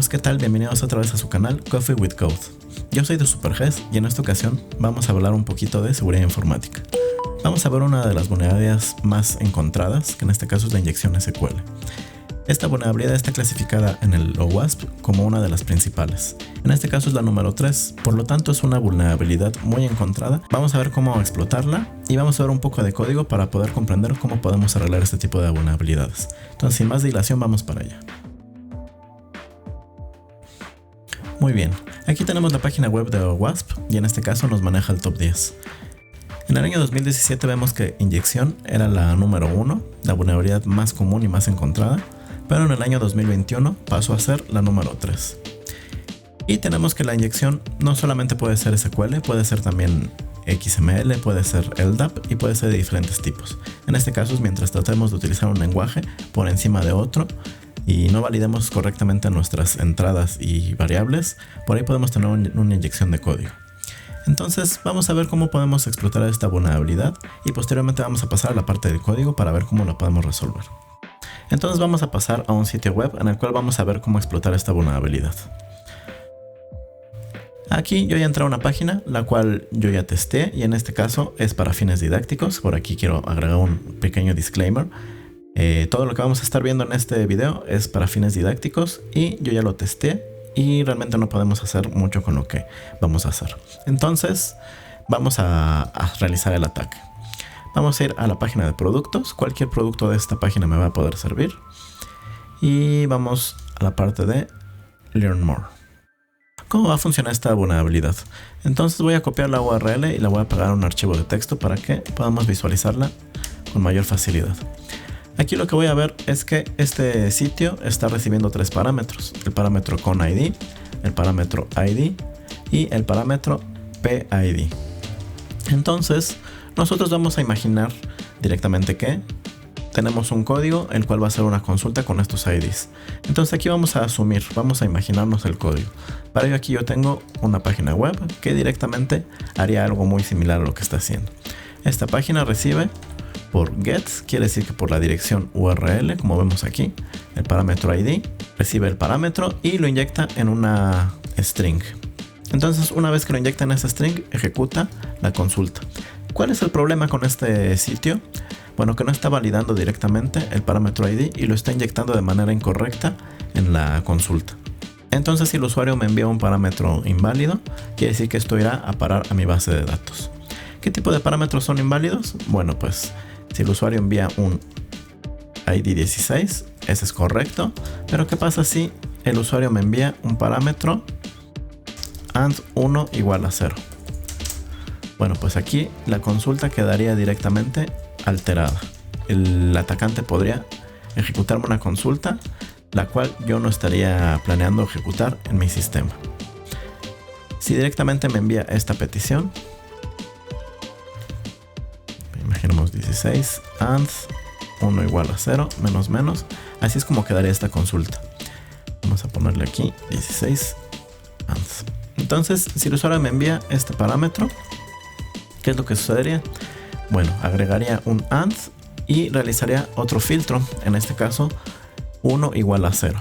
amigos, ¿qué tal? Bienvenidos otra vez a su canal Coffee with Code. Yo soy de SuperGES y en esta ocasión vamos a hablar un poquito de seguridad informática. Vamos a ver una de las vulnerabilidades más encontradas, que en este caso es la inyección SQL. Esta vulnerabilidad está clasificada en el OWASP como una de las principales. En este caso es la número 3, por lo tanto es una vulnerabilidad muy encontrada. Vamos a ver cómo explotarla y vamos a ver un poco de código para poder comprender cómo podemos arreglar este tipo de vulnerabilidades. Entonces, sin más dilación, vamos para allá. Muy bien, aquí tenemos la página web de OWASP y en este caso nos maneja el top 10. En el año 2017 vemos que inyección era la número 1, la vulnerabilidad más común y más encontrada, pero en el año 2021 pasó a ser la número 3. Y tenemos que la inyección no solamente puede ser SQL, puede ser también XML, puede ser LDAP y puede ser de diferentes tipos. En este caso es mientras tratemos de utilizar un lenguaje por encima de otro y no validemos correctamente nuestras entradas y variables, por ahí podemos tener una inyección de código. Entonces vamos a ver cómo podemos explotar esta vulnerabilidad y posteriormente vamos a pasar a la parte de código para ver cómo la podemos resolver. Entonces vamos a pasar a un sitio web en el cual vamos a ver cómo explotar esta vulnerabilidad. Aquí yo ya entré a una página la cual yo ya testé y en este caso es para fines didácticos. Por aquí quiero agregar un pequeño disclaimer. Todo lo que vamos a estar viendo en este video es para fines didácticos y yo ya lo testé y realmente no podemos hacer mucho con lo que vamos a hacer. Entonces vamos a realizar el ataque. Vamos a ir a la página de productos. Cualquier producto de esta página me va a poder servir. Y vamos a la parte de Learn More. ¿Cómo va a funcionar esta vulnerabilidad? Entonces voy a copiar la URL y la voy a pegar a un archivo de texto para que podamos visualizarla con mayor facilidad. Aquí lo que voy a ver es que este sitio está recibiendo tres parámetros. El parámetro ConID, el parámetro ID y el parámetro PID. Entonces nosotros vamos a imaginar directamente que tenemos un código el cual va a hacer una consulta con estos IDs. Entonces aquí vamos a asumir, vamos a imaginarnos el código. Para ello aquí yo tengo una página web que directamente haría algo muy similar a lo que está haciendo. Esta página recibe por get, quiere decir que por la dirección URL, como vemos aquí, el parámetro ID, recibe el parámetro y lo inyecta en una string. Entonces una vez que lo inyecta en esa string, ejecuta la consulta. ¿Cuál es el problema con este sitio? Bueno, que no está validando directamente el parámetro ID y lo está inyectando de manera incorrecta en la consulta. Entonces si el usuario me envía un parámetro inválido, quiere decir que esto irá a parar a mi base de datos. ¿Qué tipo de parámetros son inválidos? Bueno, pues si el usuario envía un ID 16, ese es correcto. Pero ¿qué pasa si el usuario me envía un parámetro AND1 igual a 0? Bueno, pues aquí la consulta quedaría directamente alterada. El atacante podría ejecutarme una consulta, la cual yo no estaría planeando ejecutar en mi sistema. Si directamente me envía esta petición, imaginemos 16 and 1 igual a 0 menos menos, así es como quedaría esta consulta. Vamos a ponerle aquí 16 and. Entonces si el usuario me envía este parámetro, ¿qué es lo que sucedería? Bueno, agregaría un AND y realizaría otro filtro, en este caso 1 igual a 0.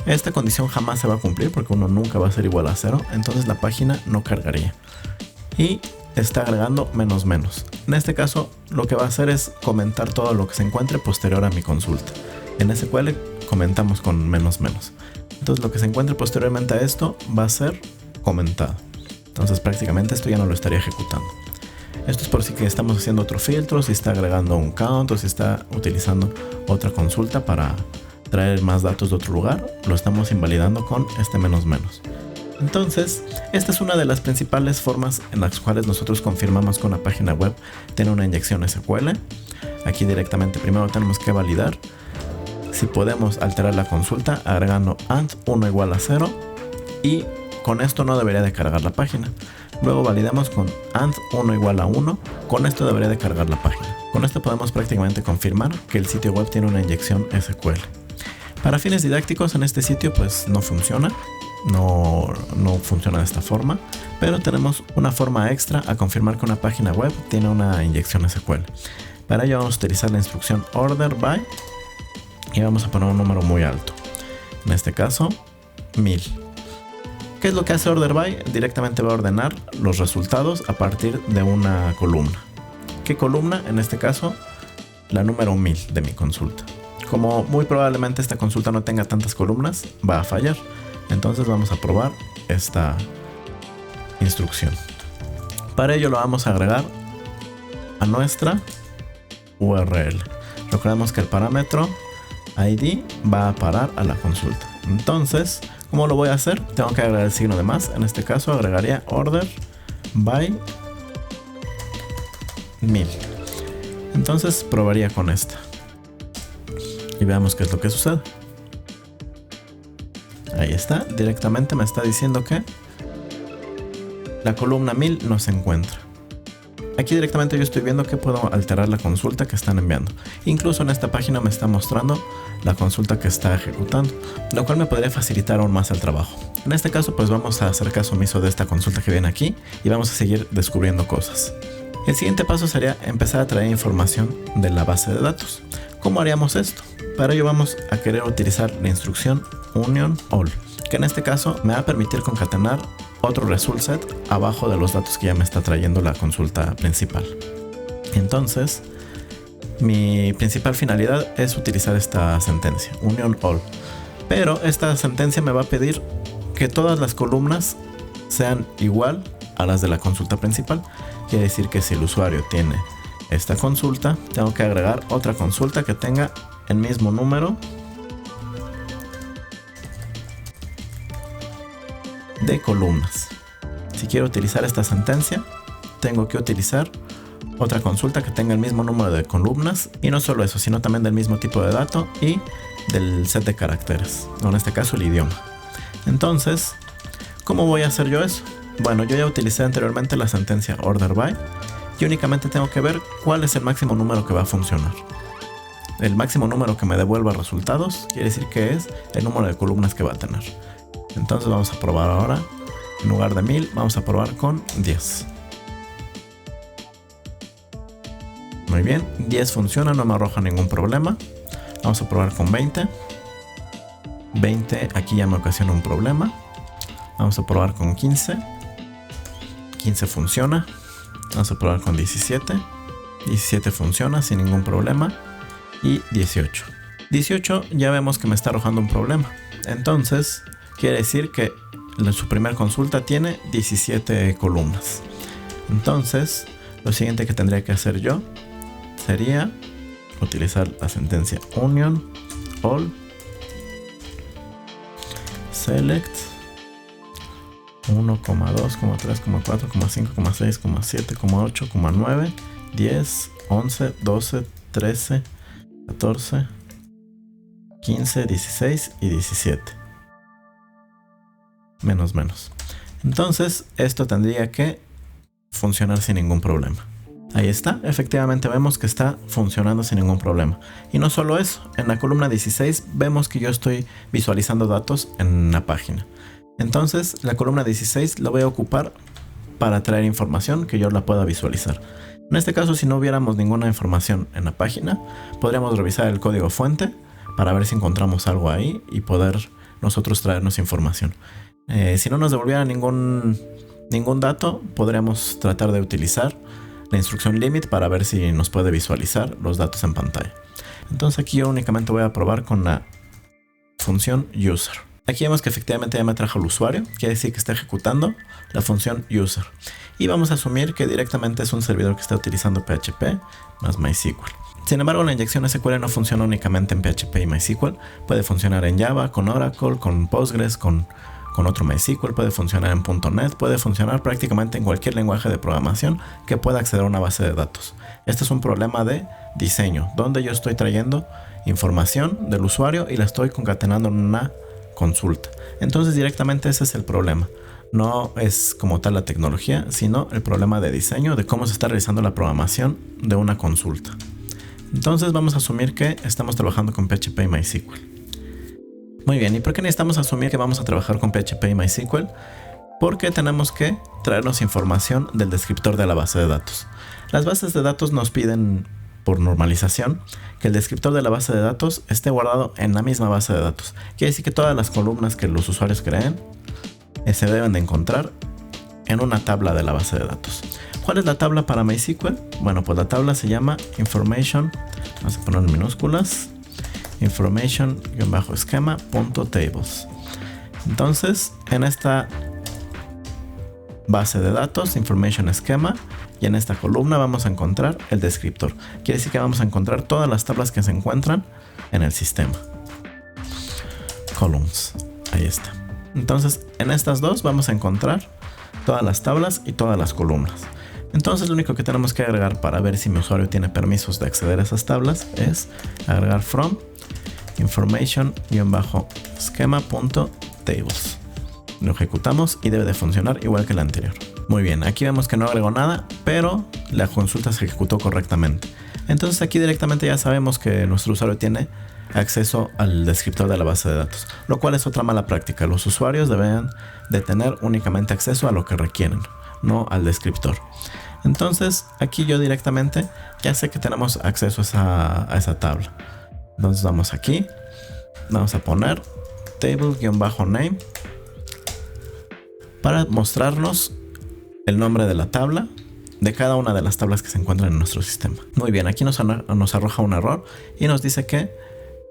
Esta condición jamás se va a cumplir porque 1 nunca va a ser igual a 0, entonces la página no cargaría. Y está agregando menos menos. En este caso lo que va a hacer es comentar todo lo que se encuentre posterior a mi consulta. En SQL comentamos con menos menos. Entonces lo que se encuentre posteriormente a esto va a ser comentado. Entonces prácticamente esto ya no lo estaría ejecutando. Esto es por si que estamos haciendo otro filtro, si está agregando un count o si está utilizando otra consulta para traer más datos de otro lugar, lo estamos invalidando con este menos menos. Entonces, esta es una de las principales formas en las cuales nosotros confirmamos que una página web tiene una inyección SQL. Aquí directamente primero tenemos que validar si podemos alterar la consulta agregando AND1 igual a 0 y con esto no debería de cargar la página. Luego validamos con AND1 igual a 1, con esto debería de cargar la página. Con esto podemos prácticamente confirmar que el sitio web tiene una inyección SQL. Para fines didácticos en este sitio pues no funciona. No funciona de esta forma, pero tenemos una forma extra a confirmar que una página web tiene una inyección SQL. Para ello vamos a utilizar la instrucción order by y vamos a poner un número muy alto. En este caso 1000. ¿Qué es lo que hace order by? Directamente va a ordenar los resultados a partir de una columna. ¿Qué columna? En este caso, la número 1000 de mi consulta. Como muy probablemente esta consulta no tenga tantas columnas, va a fallar. Entonces vamos a probar esta instrucción. Para ello lo vamos a agregar a nuestra URL. Recordemos que el parámetro ID va a parar a la consulta. Entonces, ¿cómo lo voy a hacer? Tengo que agregar el signo de más. En este caso agregaría order by 1000. Entonces probaría con esta y veamos qué es lo que sucede. Ahí está, directamente me está diciendo que la columna 1000 no se encuentra. Aquí directamente yo estoy viendo que puedo alterar la consulta que están enviando. Incluso en esta página me está mostrando la consulta que está ejecutando, lo cual me podría facilitar aún más el trabajo. En este caso pues vamos a hacer caso omiso de esta consulta que viene aquí y vamos a seguir descubriendo cosas. El siguiente paso sería empezar a traer información de la base de datos. ¿Cómo haríamos esto? Para ello vamos a querer utilizar la instrucción union all, que en este caso me va a permitir concatenar otro result set abajo de los datos que ya me está trayendo la consulta principal. Entonces, mi principal finalidad es utilizar esta sentencia, union all. Pero esta sentencia me va a pedir que todas las columnas sean igual a las de la consulta principal. Quiere decir que si el usuario tiene esta consulta, tengo que agregar otra consulta que tenga el mismo número de columnas. Si quiero utilizar esta sentencia, tengo que utilizar otra consulta que tenga el mismo número de columnas, y no solo eso, sino también del mismo tipo de dato y del set de caracteres, o en este caso el idioma. Entonces, ¿cómo voy a hacer yo eso? Bueno, yo ya utilicé anteriormente la sentencia order by y únicamente tengo que ver cuál es el máximo número que va a funcionar. El máximo número que me devuelva resultados quiere decir que es el número de columnas que va a tener. Entonces vamos a probar ahora, en lugar de 1000, vamos a probar con 10. Muy bien, 10 funciona, no me arroja ningún problema. Vamos a probar con 20. 20 aquí ya me ocasiona un problema. Vamos a probar con 15. 15 funciona. Vamos a probar con 17. 17 funciona sin ningún problema. Y 18. 18 ya vemos que me está arrojando un problema. Entonces, quiere decir que su primer consulta tiene 17 columnas. Entonces, lo siguiente que tendría que hacer yo sería utilizar la sentencia union all select 1, 2, 3, 4, 5, 6, 7, 8, 9, 10, 11, 12, 13, 14, 15, 16 y 17. Menos. Entonces, esto tendría que funcionar sin ningún problema. Ahí está, efectivamente vemos que está funcionando sin ningún problema. Y no solo eso, en la columna 16 vemos que yo estoy visualizando datos en la página. Entonces, la columna 16 la voy a ocupar para traer información que yo la pueda visualizar. En este caso, si no hubiéramos ninguna información en la página, podríamos revisar el código fuente para ver si encontramos algo ahí y poder nosotros traernos información. Si no nos devolviera ningún dato, podríamos tratar de utilizar la instrucción limit para ver si nos puede visualizar los datos en pantalla. Entonces aquí yo únicamente voy a probar con la función user. Aquí vemos que efectivamente ya me trajo el usuario, quiere decir que está ejecutando la función user. Y vamos a asumir que directamente es un servidor que está utilizando PHP más MySQL. Sin embargo, la inyección SQL no funciona únicamente en PHP y MySQL. Puede funcionar en Java, con Oracle, con Postgres, con otro MySQL, puede funcionar en .NET, puede funcionar prácticamente en cualquier lenguaje de programación que pueda acceder a una base de datos. Este es un problema de diseño, donde yo estoy trayendo información del usuario y la estoy concatenando en una consulta. Entonces directamente ese es el problema. No es como tal la tecnología, sino el problema de diseño, de cómo se está realizando la programación de una consulta. Entonces vamos a asumir que estamos trabajando con PHP y MySQL. Muy bien, ¿y por qué necesitamos asumir que vamos a trabajar con PHP y MySQL? Porque tenemos que traernos información del descriptor de la base de datos. Las bases de datos nos piden por normalización, que el descriptor de la base de datos esté guardado en la misma base de datos. Quiere decir que todas las columnas que los usuarios creen se deben de encontrar en una tabla de la base de datos. ¿Cuál es la tabla para MySQL? Bueno, pues la tabla se llama information, vamos a poner en minúsculas, information-schema.tables. Entonces, en esta base de datos, information schema, y en esta columna vamos a encontrar el descriptor. Quiere decir que vamos a encontrar todas las tablas que se encuentran en el sistema. Columns, ahí está. Entonces, en estas dos vamos a encontrar todas las tablas y todas las columnas. Entonces, lo único que tenemos que agregar para ver si mi usuario tiene permisos de acceder a esas tablas es agregar from information-schema.tables. Lo ejecutamos y debe de funcionar igual que el anterior. Muy bien, aquí vemos que no agregó nada, pero la consulta se ejecutó correctamente. Entonces aquí directamente ya sabemos que nuestro usuario tiene acceso al descriptor de la base de datos, lo cual es otra mala práctica. Los usuarios deben de tener únicamente acceso a lo que requieren, no al descriptor. Entonces aquí yo directamente ya sé que tenemos acceso a esa tabla. Entonces vamos aquí, vamos a poner table-name para mostrarnos el nombre de la tabla de cada una de las tablas que se encuentran en nuestro sistema. Muy bien, aquí nos arroja un error y nos dice que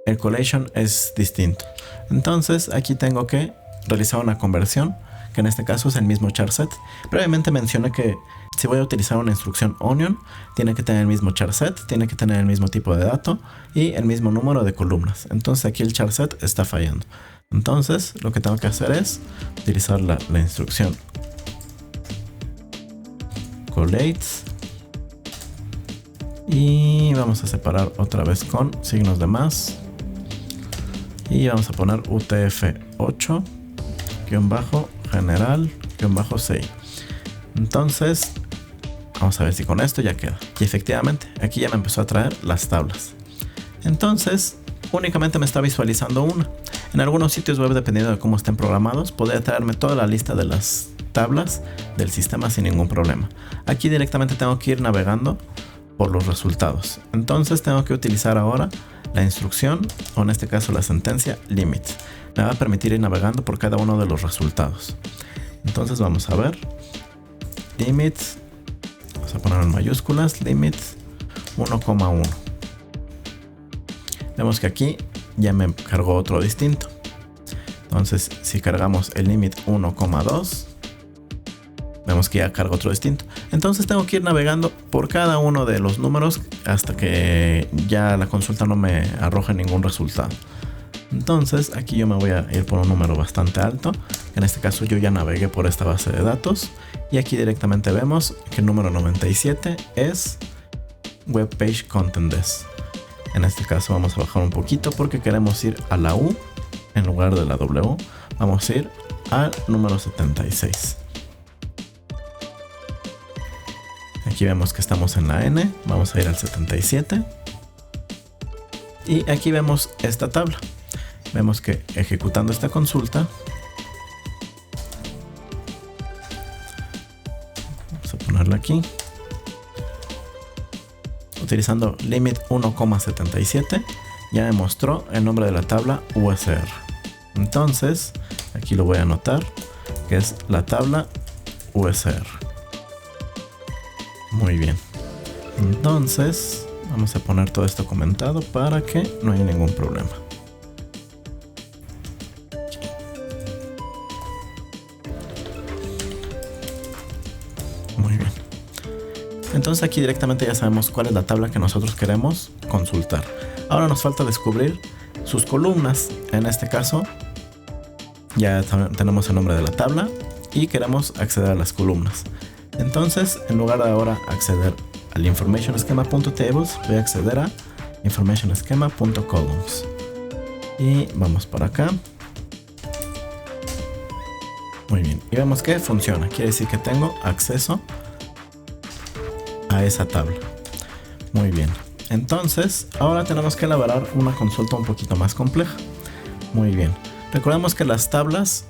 el collation es distinto. Entonces aquí tengo que realizar una conversión, que en este caso es el mismo char set. Previamente mencioné que si voy a utilizar una instrucción onion, tiene que tener el mismo char set, tiene que tener el mismo tipo de dato y el mismo número de columnas. Entonces aquí el char set está fallando. Entonces lo que tengo que hacer es utilizar la instrucción collates y vamos a separar otra vez con signos de más y vamos a poner UTF-8 general-6. Entonces vamos a ver si con esto ya queda. Y efectivamente aquí ya me empezó a traer las tablas. Entonces únicamente me está visualizando una. En algunos sitios web, dependiendo de cómo estén programados, podría traerme toda la lista de las tablas del sistema sin ningún problema. Aquí directamente tengo que ir navegando por los resultados. Entonces tengo que utilizar ahora la instrucción, o en este caso la sentencia limit. Me va a permitir ir navegando por cada uno de los resultados. Entonces vamos a ver limit, vamos a poner en mayúsculas, limit 1,1. Vemos que aquí ya me cargó otro distinto. Entonces si cargamos el limit 1,2, vemos que ya carga otro distinto. Entonces tengo que ir navegando por cada uno de los números hasta que ya la consulta no me arroje ningún resultado. Entonces aquí yo me voy a ir por un número bastante alto. En este caso yo ya navegué por esta base de datos. Y aquí directamente vemos que el número 97 es Web Page Content Des. En este caso vamos a bajar un poquito porque queremos ir a la U en lugar de la W. Vamos a ir al número 76. Aquí vemos que estamos en la N, vamos a ir al 77. Y aquí vemos esta tabla. Vemos que ejecutando esta consulta, vamos a ponerla aquí, utilizando limit 1,77, ya me mostró el nombre de la tabla USR. Entonces, aquí lo voy a anotar, que es la tabla USR. Muy bien. Entonces, vamos a poner todo esto comentado para que no haya ningún problema. Muy bien. Entonces aquí directamente ya sabemos cuál es la tabla que nosotros queremos consultar. Ahora nos falta descubrir sus columnas. En este caso, ya tenemos el nombre de la tabla y queremos acceder a las columnas. Entonces, en lugar de ahora acceder al information-schema.tables, voy a acceder a information-schema.columns. Y vamos por acá. Muy bien. Y vemos que funciona. Quiere decir que tengo acceso a esa tabla. Muy bien. Entonces, ahora tenemos que elaborar una consulta un poquito más compleja. Muy bien. Recordemos que las tablas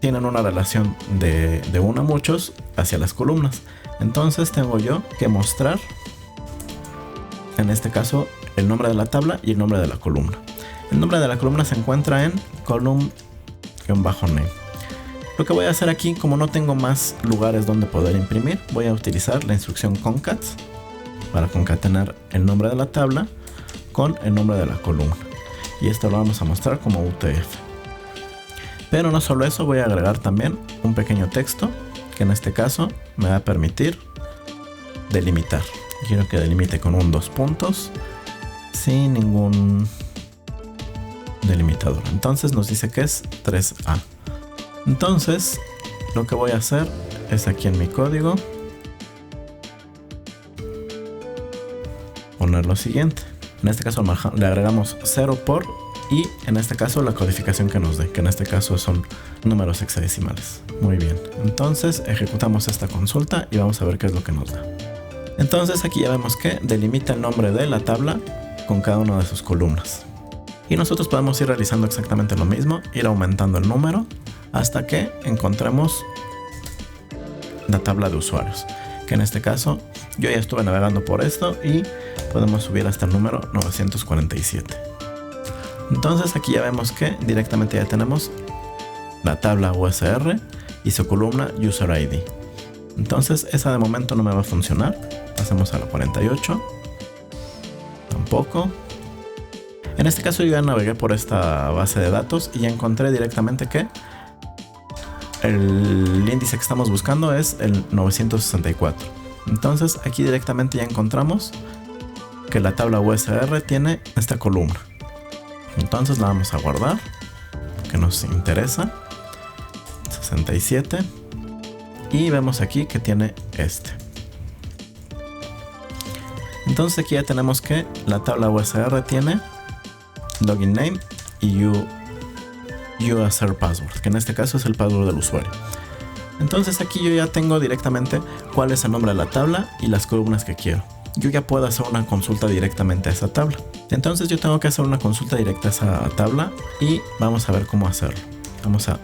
tienen una relación de 1 a muchos hacia las columnas. Entonces tengo yo que mostrar en este caso el nombre de la tabla y el nombre de la columna. El nombre de la columna se encuentra en column-name. Lo que voy a hacer aquí, como no tengo más lugares donde poder imprimir, voy a utilizar la instrucción concat para concatenar el nombre de la tabla con el nombre de la columna. Y esto lo vamos a mostrar como UTF. Pero no solo eso, voy a agregar también un pequeño texto que en este caso me va a permitir delimitar. Quiero que delimite con un 2 puntos sin ningún delimitador. Entonces nos dice que es 3A. Entonces lo que voy a hacer es aquí en mi código poner lo siguiente. En este caso le agregamos 0 por y en este caso la codificación que nos dé, que en este caso son números hexadecimales. Muy bien, entonces ejecutamos esta consulta y vamos a ver qué es lo que nos da. Entonces aquí ya vemos que delimita el nombre de la tabla con cada una de sus columnas. Y nosotros podemos ir realizando exactamente lo mismo, ir aumentando el número hasta que encontremos la tabla de usuarios, que en este caso yo ya estuve navegando por esto y podemos subir hasta el número 947. Entonces aquí ya vemos que directamente ya tenemos la tabla USR y su columna User ID. Entonces esa de momento no me va a funcionar. Pasemos a la 48. Tampoco. En este caso yo ya navegué por esta base de datos y ya encontré directamente que el índice que estamos buscando es el 964. Entonces aquí directamente ya encontramos que la tabla USR tiene esta columna. Entonces la vamos a guardar, que nos interesa, 67, y vemos aquí que tiene este. Entonces aquí ya tenemos que la tabla USR tiene login name y user password, que en este caso es el password del usuario. Entonces aquí yo ya tengo directamente cuál es el nombre de la tabla y las columnas que quiero. Yo ya puedo hacer una consulta directamente a esa tabla. Entonces yo tengo que hacer una consulta directa a esa tabla y vamos a ver cómo hacerlo. Vamos a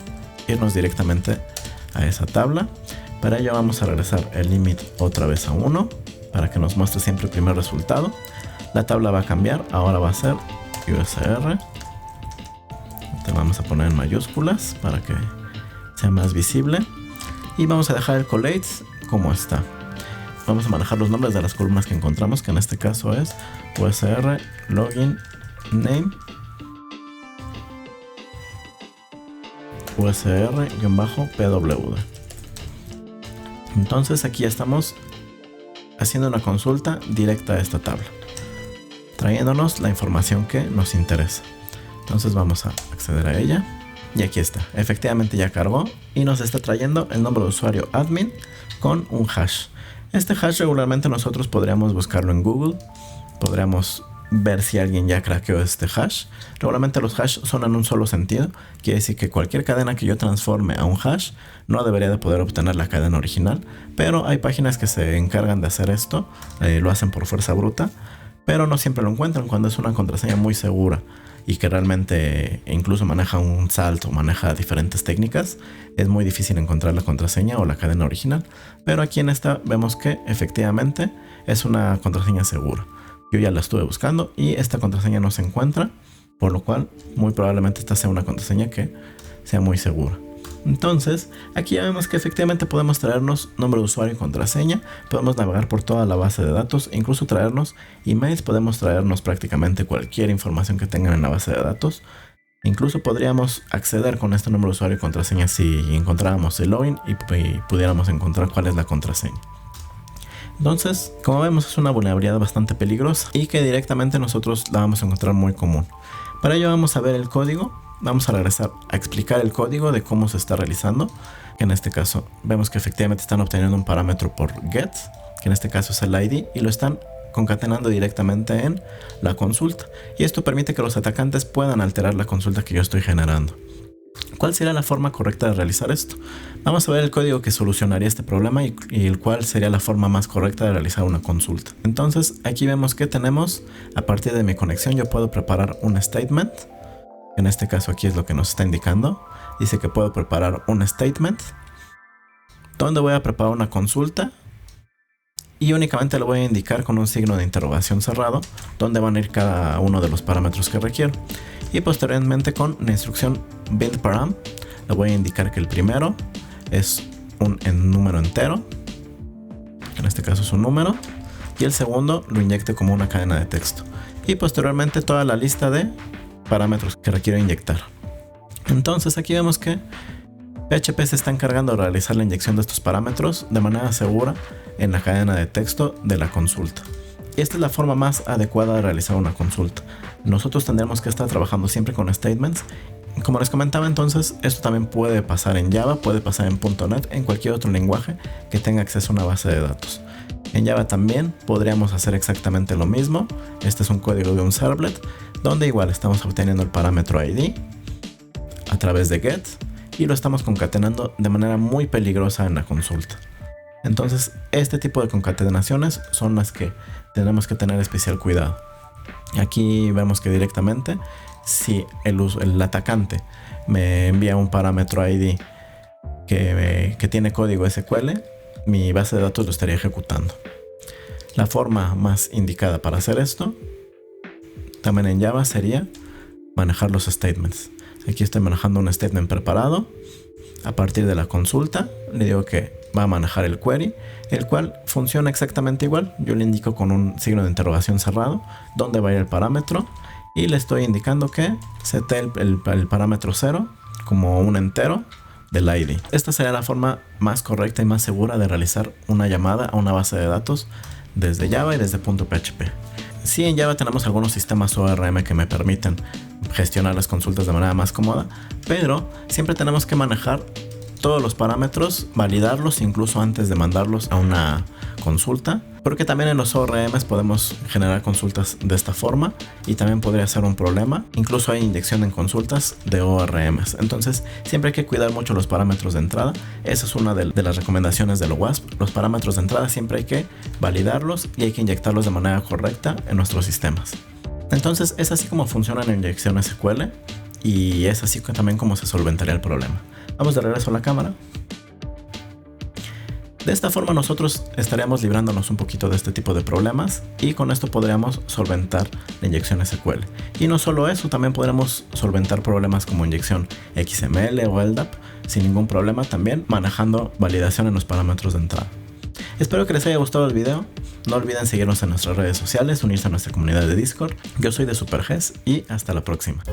irnos directamente a esa tabla. Para ello vamos a regresar el limit otra vez a 1 para que nos muestre siempre el primer resultado. La tabla va a cambiar, ahora va a ser USR. Te vamos a poner en mayúsculas para que sea más visible. Y vamos a dejar el collates como está. Vamos a manejar los nombres de las columnas que encontramos, que en este caso es USR login name USR-PWD. Entonces aquí ya estamos haciendo una consulta directa a esta tabla, trayéndonos la información que nos interesa. Entonces vamos a acceder a ella y aquí está. Efectivamente ya cargó y nos está trayendo el nombre de usuario admin con un hash. Este hash regularmente nosotros podríamos buscarlo en Google, podríamos ver si alguien ya craqueó este hash. Regularmente los hash son en un solo sentido, quiere decir que cualquier cadena que yo transforme a un hash no debería de poder obtener la cadena original, pero hay páginas que se encargan de hacer esto, lo hacen por fuerza bruta, pero no siempre lo encuentran cuando es una contraseña muy segura y que realmente incluso maneja un salto, maneja diferentes técnicas. Es muy difícil encontrar la contraseña o la cadena original, pero aquí en esta vemos que efectivamente es una contraseña segura. Yo ya la estuve buscando y esta contraseña no se encuentra, por lo cual muy probablemente esta sea una contraseña que sea muy segura. Entonces aquí ya vemos que efectivamente podemos traernos nombre de usuario y contraseña, podemos navegar por toda la base de datos, incluso traernos emails, podemos traernos prácticamente cualquier información que tengan en la base de datos. Incluso podríamos acceder con este nombre de usuario y contraseña si encontráramos el login y pudiéramos encontrar cuál es la contraseña. Entonces, como vemos, es una vulnerabilidad bastante peligrosa y que directamente nosotros la vamos a encontrar muy común. Para ello vamos a ver el código. Vamos a regresar a explicar el código de cómo se está realizando. En este caso vemos que efectivamente están obteniendo un parámetro por get, que en este caso es el ID, y lo están concatenando directamente en la consulta. Y esto permite que los atacantes puedan alterar la consulta que yo estoy generando. ¿Cuál sería la forma correcta de realizar esto? Vamos a ver el código que solucionaría este problema y el cual sería la forma más correcta de realizar una consulta. Entonces aquí vemos que tenemos, a partir de mi conexión yo puedo preparar un statement. En este caso aquí es lo que nos está indicando. Dice que puedo preparar un statement donde voy a preparar una consulta y únicamente lo voy a indicar con un signo de interrogación cerrado donde van a ir cada uno de los parámetros que requiero. Y posteriormente con la instrucción buildParam le voy a indicar que el primero es un número entero, en este caso es un número, y el segundo lo inyecte como una cadena de texto, y posteriormente toda la lista de parámetros que requiero inyectar. Entonces aquí vemos que PHP se está encargando de realizar la inyección de estos parámetros de manera segura en la cadena de texto de la consulta. Y esta es la forma más adecuada de realizar una consulta. Nosotros tendremos que estar trabajando siempre con statements. Como les comentaba, entonces esto también puede pasar en Java, puede pasar en .NET, en cualquier otro lenguaje que tenga acceso a una base de datos. En Java también podríamos hacer exactamente lo mismo. Este es un código de un servlet donde igual estamos obteniendo el parámetro ID a través de get y lo estamos concatenando de manera muy peligrosa en la consulta. Entonces este tipo de concatenaciones son las que tenemos que tener especial cuidado. Aquí vemos que directamente si el atacante me envía un parámetro ID que tiene código SQL, mi base de datos lo estaría ejecutando. La forma más indicada para hacer esto también en Java sería manejar los statements. Aquí estoy manejando un statement preparado. A partir de la consulta le digo que va a manejar el query, el cual funciona exactamente igual. Yo le indico con un signo de interrogación cerrado dónde va a ir el parámetro y le estoy indicando que sete el parámetro 0 como un entero del ID. Esta sería la forma más correcta y más segura de realizar una llamada a una base de datos desde Java y desde .php. Sí, en Java tenemos algunos sistemas ORM que me permiten gestionar las consultas de manera más cómoda, pero siempre tenemos que manejar todos los parámetros, validarlos incluso antes de mandarlos a una consulta, porque también en los ORMs podemos generar consultas de esta forma y también podría ser un problema. Incluso hay inyección en consultas de ORMs, entonces siempre hay que cuidar mucho los parámetros de entrada. Esa es una de las recomendaciones de lo WASP. Los parámetros de entrada siempre hay que validarlos y hay que inyectarlos de manera correcta en nuestros sistemas. Entonces es así como funciona la inyección SQL y es así también como se solventaría el problema. Vamos de regreso a la cámara. De esta forma nosotros estaríamos librándonos un poquito de este tipo de problemas y con esto podríamos solventar la inyección SQL. Y no solo eso, también podremos solventar problemas como inyección XML o LDAP sin ningún problema, también manejando validación en los parámetros de entrada. Espero que les haya gustado el video. No olviden seguirnos en nuestras redes sociales, unirse a nuestra comunidad de Discord. Yo soy de SuperGES y hasta la próxima.